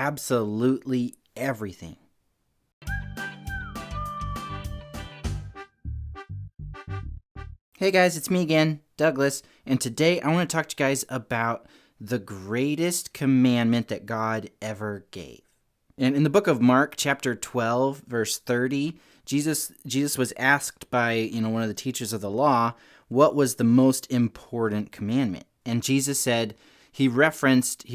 absolutely everything. Hey guys, it's me again, Douglas, and today I want to talk to you guys about the greatest commandment that God ever gave. And in the book of Mark, chapter 12, verse 30, Jesus was asked by, one of the teachers of the law, what was the most important commandment? And Jesus said, he referenced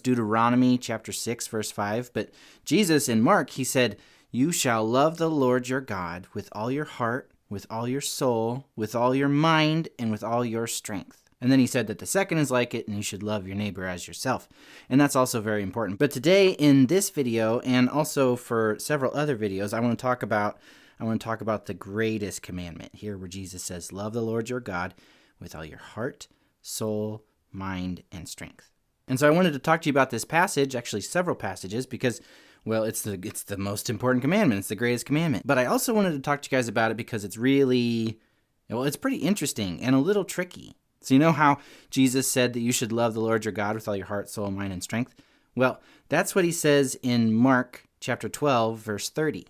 Deuteronomy chapter 6, verse 5, but Jesus in Mark, he said, "You shall love the Lord your God with all your heart, with all your soul, with all your mind, and with all your strength." And then he said that the second is like it, and you should love your neighbor as yourself. And that's also very important. But today in this video, and also for several other videos, I want to talk about the greatest commandment here where Jesus says, love the Lord your God with all your heart, soul, mind, and strength. And so I wanted to talk to you about this passage, actually several passages, because well, it's the most important commandment. It's the greatest commandment. But I also wanted to talk to you guys about it because it's it's pretty interesting and a little tricky. So you know how Jesus said that you should love the Lord your God with all your heart, soul, mind, and strength? Well, that's what he says in Mark chapter 12, verse 30.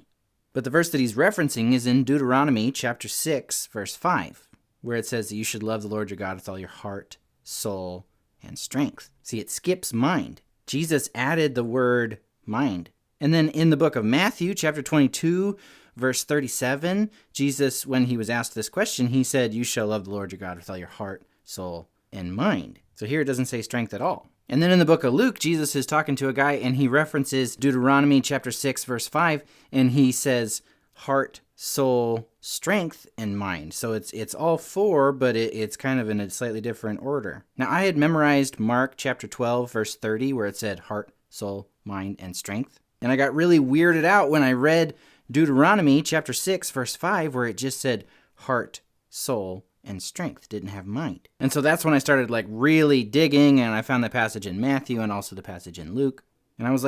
But the verse that he's referencing is in Deuteronomy chapter 6, verse 5, where it says that you should love the Lord your God with all your heart, soul, and strength. See, it skips mind. Jesus added the word mind. And then in the book of Matthew, chapter 22, verse 37, Jesus, when he was asked this question, he said, you shall love the Lord your God with all your heart, soul, and mind. So here it doesn't say strength at all. And then in the book of Luke, Jesus is talking to a guy, and he references Deuteronomy chapter 6, verse 5, and he says heart, soul, strength, and mind. So it's all four, but it's kind of in a slightly different order. Now, I had memorized Mark chapter 12, verse 30, where it said heart, soul, mind, and strength. And I got really weirded out when I read Deuteronomy chapter 6, verse 5, where it just said heart, soul, and strength, didn't have mind. And so that's when I started really digging, and I found the passage in Matthew and also the passage in Luke. And I was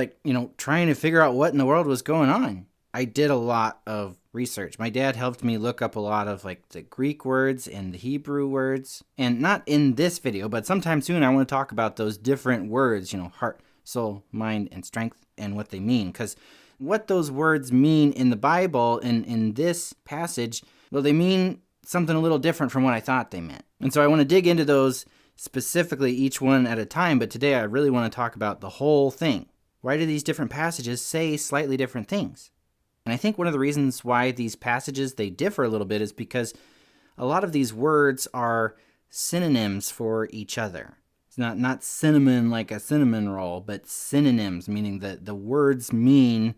trying to figure out what in the world was going on. I did a lot of research. My dad helped me look up a lot of the Greek words and the Hebrew words. And not in this video, but sometime soon I want to talk about those different words, heart, soul, mind, and strength, and what they mean. Because what those words mean in the Bible, in this passage, well, they mean something a little different from what I thought they meant. And so I want to dig into those specifically, each one at a time, but today I really want to talk about the whole thing. Why do these different passages say slightly different things? And I think one of the reasons why these passages, they differ a little bit is because a lot of these words are synonyms for each other. It's not cinnamon like a cinnamon roll, but synonyms, meaning that the words mean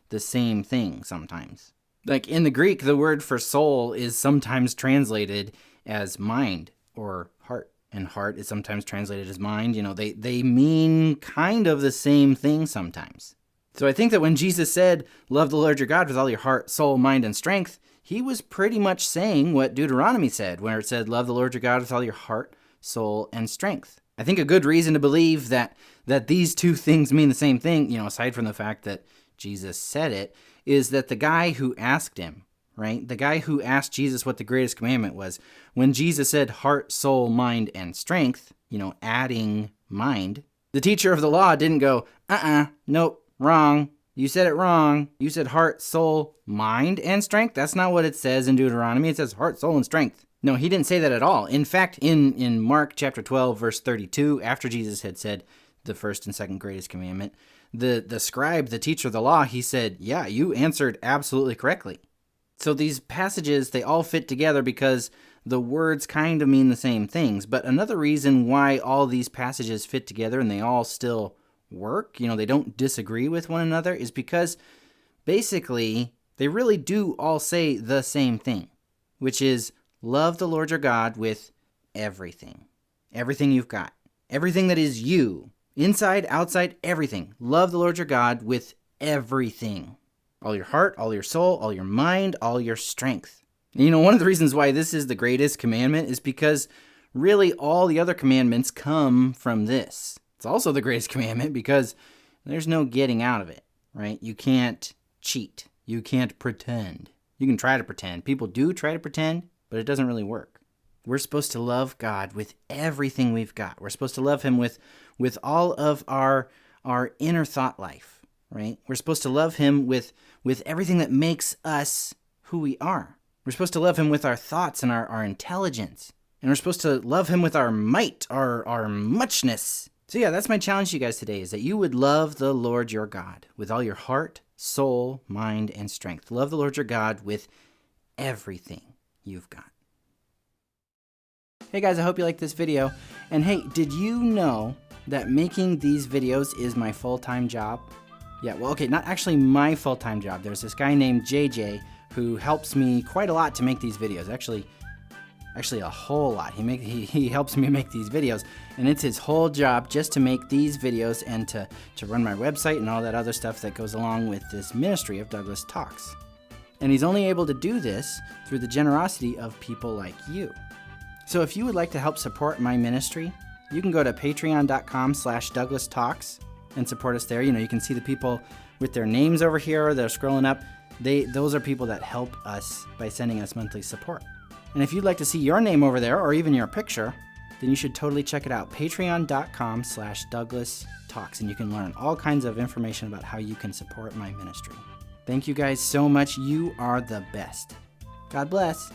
the same thing sometimes. Like in the Greek, the word for soul is sometimes translated as mind or heart, and heart is sometimes translated as mind. They mean kind of the same thing sometimes. So I think that when Jesus said, love the Lord your God with all your heart, soul, mind, and strength, he was pretty much saying what Deuteronomy said, where it said, love the Lord your God with all your heart, soul, and strength. I think a good reason to believe that these two things mean the same thing, aside from the fact that Jesus said it, is that the guy who asked him, right? The guy who asked Jesus what the greatest commandment was, when Jesus said heart, soul, mind, and strength, adding mind, the teacher of the law didn't go, nope, wrong. You said it wrong. You said heart, soul, mind, and strength. That's not what it says in Deuteronomy. It says heart, soul, and strength. No, he didn't say that at all. In fact, in Mark chapter 12, verse 32, after Jesus had said the first and second greatest commandment, the scribe, the teacher of the law, he said, yeah, you answered absolutely correctly. So these passages, they all fit together because the words kind of mean the same things. But another reason why all these passages fit together and they all still work, they don't disagree with one another, is because basically they really do all say the same thing, which is love the Lord your God with everything. Everything you've got. Everything that is you. Inside, outside, everything. Love the Lord your God with everything. All your heart, all your soul, all your mind, all your strength. And one of the reasons why this is the greatest commandment is because really all the other commandments come from this. It's also the greatest commandment because there's no getting out of it, right? You can't cheat. You can't pretend. You can try to pretend. People do try to pretend, but it doesn't really work. We're supposed to love God with everything we've got. We're supposed to love him with all of our our inner thought life, right? We're supposed to love him with everything that makes us who we are. We're supposed to love him with our thoughts and our intelligence. And we're supposed to love him with our might, our muchness. So yeah, that's my challenge to you guys today, is that you would love the Lord your God with all your heart, soul, mind, and strength. Love the Lord your God with everything you've got. Hey guys, I hope you liked this video. And hey, did you know that making these videos is my full-time job? Yeah, well, okay, not actually my full-time job. There's this guy named JJ who helps me quite a lot to make these videos. Actually a whole lot. He helps me make these videos, and it's his whole job just to make these videos and to run my website and all that other stuff that goes along with this ministry of Douglas Talks. And he's only able to do this through the generosity of people like you. So if you would like to help support my ministry, you can go to patreon.com/DouglasTalks and support us there. You know, you can see the people with their names over here. They're scrolling up. Those are people that help us by sending us monthly support. And if you'd like to see your name over there or even your picture, then you should totally check it out. Patreon.com/DouglasTalks, and you can learn all kinds of information about how you can support my ministry. Thank you guys so much. You are the best. God bless.